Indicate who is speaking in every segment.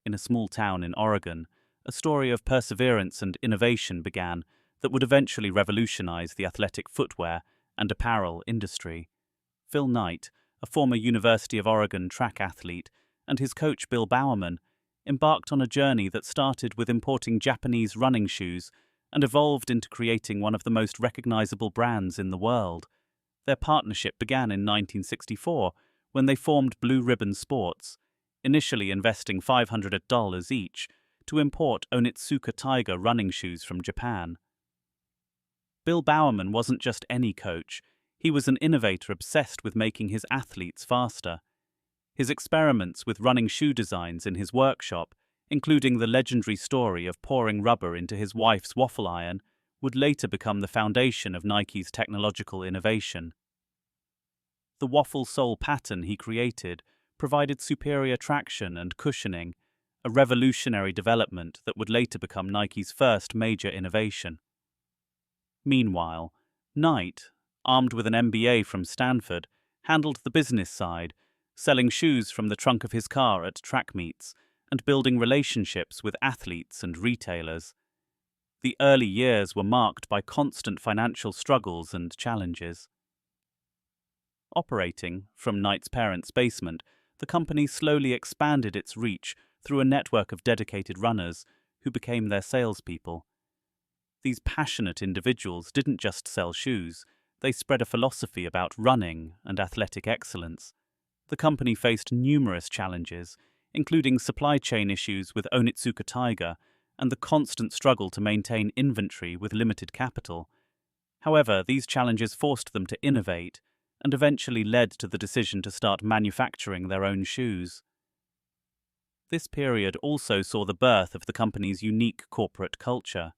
Speaker 1: in a small town in Oregon, a story of perseverance and innovation began that would eventually revolutionize the athletic footwear and apparel industry. Phil Knight, a former University of Oregon track athlete, and his coach Bill Bowerman embarked on a journey that started with importing Japanese running shoes and evolved into creating one of the most recognizable brands in the world. Their partnership began in 1964 when they formed Blue Ribbon Sports, initially investing $500 each to import Onitsuka Tiger running shoes from Japan. Bill Bowerman wasn't just any coach, he was an innovator obsessed with making his athletes faster. His experiments with running shoe designs in his workshop, including the legendary story of pouring rubber into his wife's waffle iron, would later become the foundation of Nike's technological innovation. The waffle sole pattern he created provided superior traction and cushioning, a revolutionary development that would later become Nike's first major innovation. Meanwhile, Knight, armed with an MBA from Stanford, handled the business side, selling shoes from the trunk of his car at track meets and building relationships with athletes and retailers. The early years were marked by constant financial struggles and challenges. Operating from Knight's parents' basement, the company slowly expanded its reach through a network of dedicated runners who became their salespeople. These passionate individuals didn't just sell shoes, they spread a philosophy about running and athletic excellence. The company faced numerous challenges, including supply chain issues with Onitsuka Tiger and the constant struggle to maintain inventory with limited capital. However, these challenges forced them to innovate and eventually led to the decision to start manufacturing their own shoes. This period also saw the birth of the company's unique corporate culture.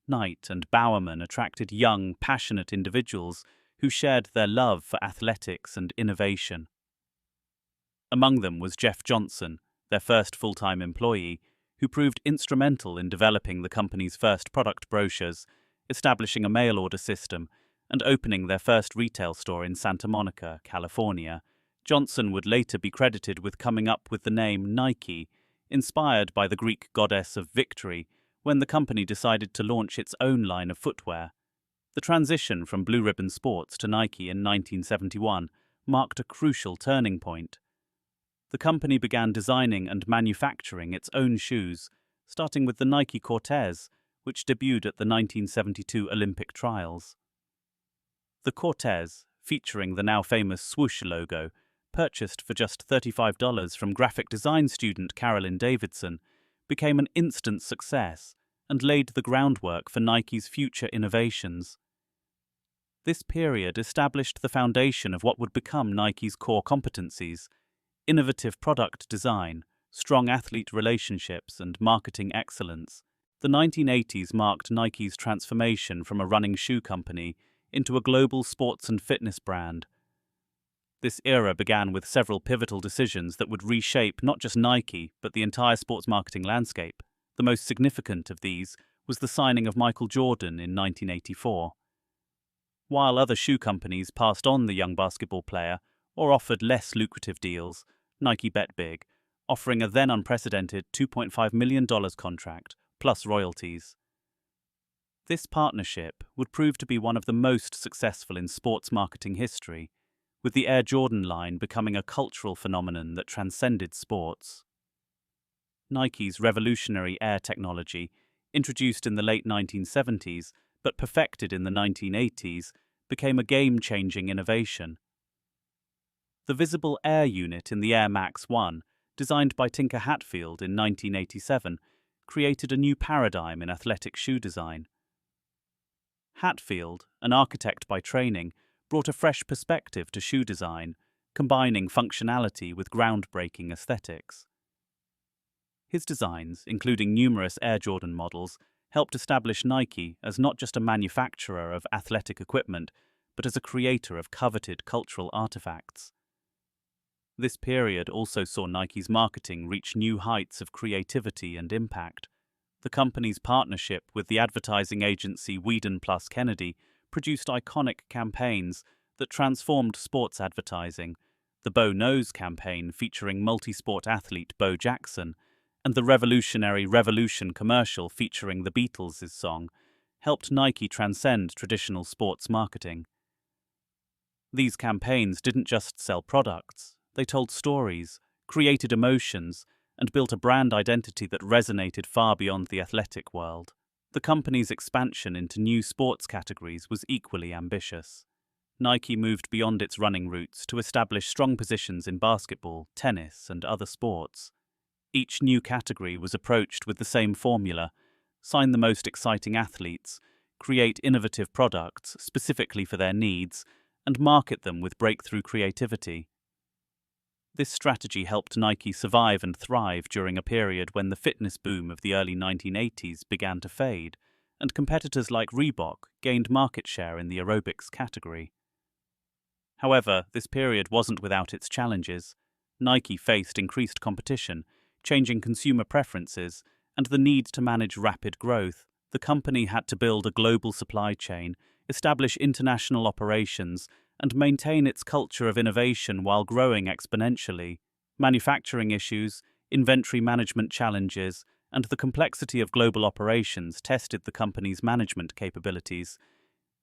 Speaker 1: Knight and Bowerman attracted young, passionate individuals who shared their love for athletics and innovation. Among them was Jeff Johnson, their first full-time employee, who proved instrumental in developing the company's first product brochures, establishing a mail-order system, and opening their first retail store in Santa Monica, California. Johnson would later be credited with coming up with the name Nike, inspired by the Greek goddess of victory, when the company decided to launch its own line of footwear. The transition from Blue Ribbon Sports to Nike in 1971 marked a crucial turning point. The company began designing and manufacturing its own shoes, starting with the Nike Cortez, which debuted at the 1972 Olympic trials. The Cortez, featuring the now famous swoosh logo, purchased for just $35 from graphic design student Carolyn Davidson, became an instant success and laid the groundwork for Nike's future innovations. This period established the foundation of what would become Nike's core competencies: innovative product design, strong athlete relationships, and marketing excellence. The 1980s marked Nike's transformation from a running shoe company into a global sports and fitness brand. This era began with several pivotal decisions that would reshape not just Nike, but the entire sports marketing landscape. The most significant of these was the signing of Michael Jordan in 1984. While other shoe companies passed on the young basketball player or offered less lucrative deals, Nike bet big, offering a then unprecedented $2.5 million contract, plus royalties. This partnership would prove to be one of the most successful in sports marketing history, with the Air Jordan line becoming a cultural phenomenon that transcended sports. Nike's revolutionary Air technology, introduced in the late 1970s but perfected in the 1980s, became a game-changing innovation. The visible Air unit in the Air Max 1, designed by Tinker Hatfield in 1987, created a new paradigm in athletic shoe design. Hatfield, an architect by training, brought a fresh perspective to shoe design, combining functionality with groundbreaking aesthetics. His designs, including numerous Air Jordan models, helped establish Nike as not just a manufacturer of athletic equipment, but as a creator of coveted cultural artifacts. This period also saw Nike's marketing reach new heights of creativity and impact. The company's partnership with the advertising agency Whedon plus Kennedy produced iconic campaigns that transformed sports advertising. The Bo Knows campaign, featuring multi-sport athlete Bo Jackson, And the revolutionary Revolution commercial featuring the Beatles' song helped Nike transcend traditional sports marketing. These campaigns didn't just sell products, they told stories, created emotions, and built a brand identity that resonated far beyond the athletic world. The company's expansion into new sports categories was equally ambitious. Nike moved beyond its running roots to establish strong positions in basketball, tennis, and other sports. Each new category was approached with the same formula: sign the most exciting athletes, create innovative products specifically for their needs, and market them with breakthrough creativity. This strategy helped Nike survive and thrive during a period when the fitness boom of the early 1980s began to fade, and competitors like Reebok gained market share in the aerobics category. However, this period wasn't without its challenges. Nike faced increased competition, changing consumer preferences, and the need to manage rapid growth. The company had to build a global supply chain, establish international operations, and maintain its culture of innovation while growing exponentially. Manufacturing issues, inventory management challenges, and the complexity of global operations tested the company's management capabilities.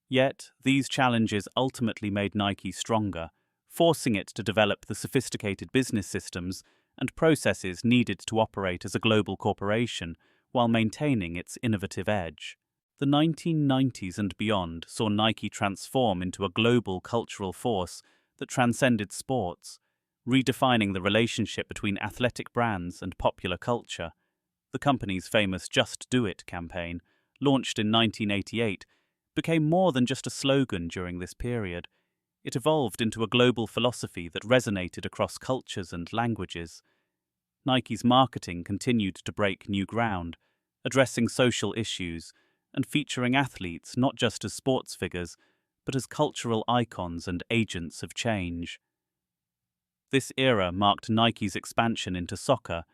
Speaker 1: Yet, these challenges ultimately made Nike stronger, forcing it to develop the sophisticated business systems and processes needed to operate as a global corporation while maintaining its innovative edge. The 1990s and beyond saw Nike transform into a global cultural force that transcended sports, redefining the relationship between athletic brands and popular culture. The company's famous Just Do It campaign, launched in 1988, became more than just a slogan during this period. It evolved into a global philosophy that resonated across cultures and languages. Nike's marketing continued to break new ground, addressing social issues and featuring athletes not just as sports figures, but as cultural icons and agents of change. This era marked Nike's expansion into soccer,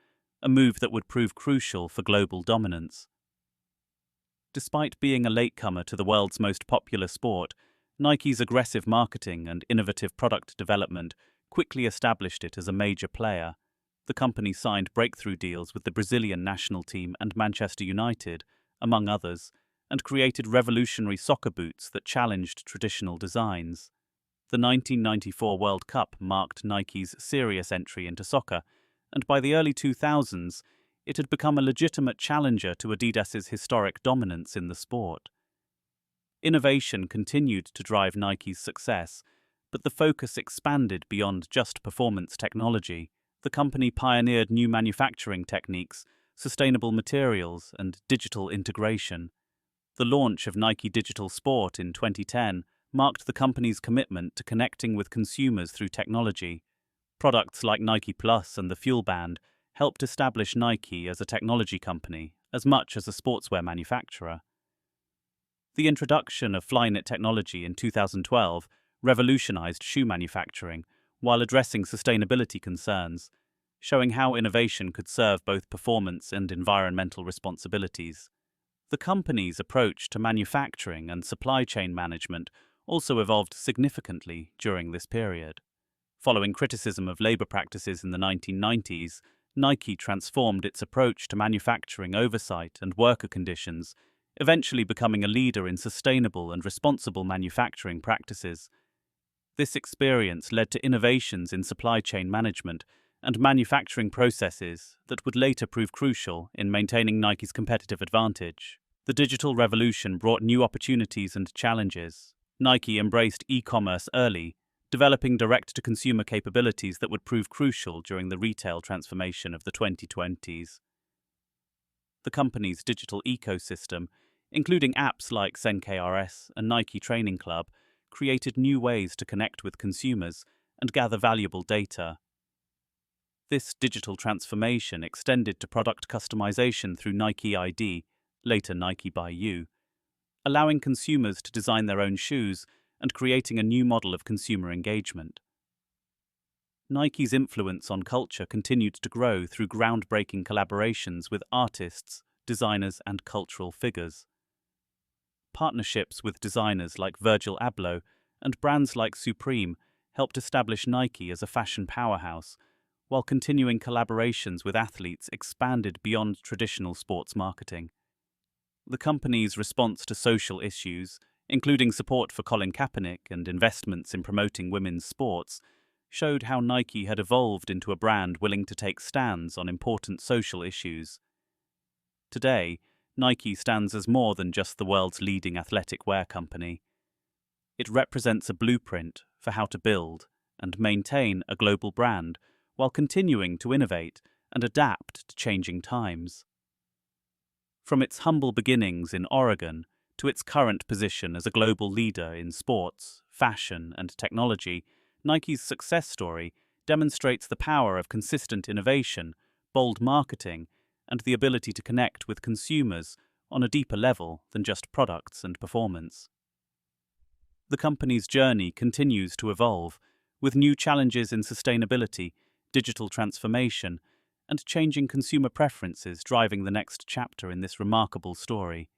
Speaker 1: a move that would prove crucial for global dominance. Despite being a latecomer to the world's most popular sport, Nike's aggressive marketing and innovative product development quickly established it as a major player. The company signed breakthrough deals with the Brazilian national team and Manchester United, among others, and created revolutionary soccer boots that challenged traditional designs. The 1994 World Cup marked Nike's serious entry into soccer, and by the early 2000s, it had become a legitimate challenger to Adidas's historic dominance in the sport. Innovation continued to drive Nike's success, but the focus expanded beyond just performance technology. The company pioneered new manufacturing techniques, sustainable materials, and digital integration. The launch of Nike Digital Sport in 2010 marked the company's commitment to connecting with consumers through technology. Products like Nike Plus and the Fuel Band helped establish Nike as a technology company as much as a sportswear manufacturer. The introduction of Flyknit technology in 2012 revolutionized shoe manufacturing while addressing sustainability concerns, showing how innovation could serve both performance and environmental responsibilities. The company's approach to manufacturing and supply chain management also evolved significantly during this period. Following criticism of labor practices in the 1990s, Nike transformed its approach to manufacturing oversight and worker conditions, eventually becoming a leader in sustainable and responsible manufacturing practices. This experience led to innovations in supply chain management and manufacturing processes that would later prove crucial in maintaining Nike's competitive advantage. The digital revolution brought new opportunities and challenges. Nike embraced e-commerce early, developing direct-to-consumer capabilities that would prove crucial during the retail transformation of the 2020s. The company's digital ecosystem, including apps like ZenKRS and Nike Training Club, created new ways to connect with consumers and gather valuable data. This digital transformation extended to product customization through Nike ID, later Nike by You, allowing consumers to design their own shoes and creating a new model of consumer engagement. Nike's influence on culture continued to grow through groundbreaking collaborations with artists, designers, and cultural figures. Partnerships with designers like Virgil Abloh and brands like Supreme helped establish Nike as a fashion powerhouse, while continuing collaborations with athletes expanded beyond traditional sports marketing. The company's response to social issues, including support for Colin Kaepernick and investments in promoting women's sports, showed how Nike had evolved into a brand willing to take stands on important social issues. Today, Nike stands as more than just the world's leading athletic wear company. It represents a blueprint for how to build and maintain a global brand while continuing to innovate and adapt to changing times. From its humble beginnings in Oregon to its current position as a global leader in sports, fashion, and technology, Nike's success story demonstrates the power of consistent innovation, bold marketing, and the ability to connect with consumers on a deeper level than just products and performance. The company's journey continues to evolve, with new challenges in sustainability, digital transformation, and changing consumer preferences driving the next chapter in this remarkable story.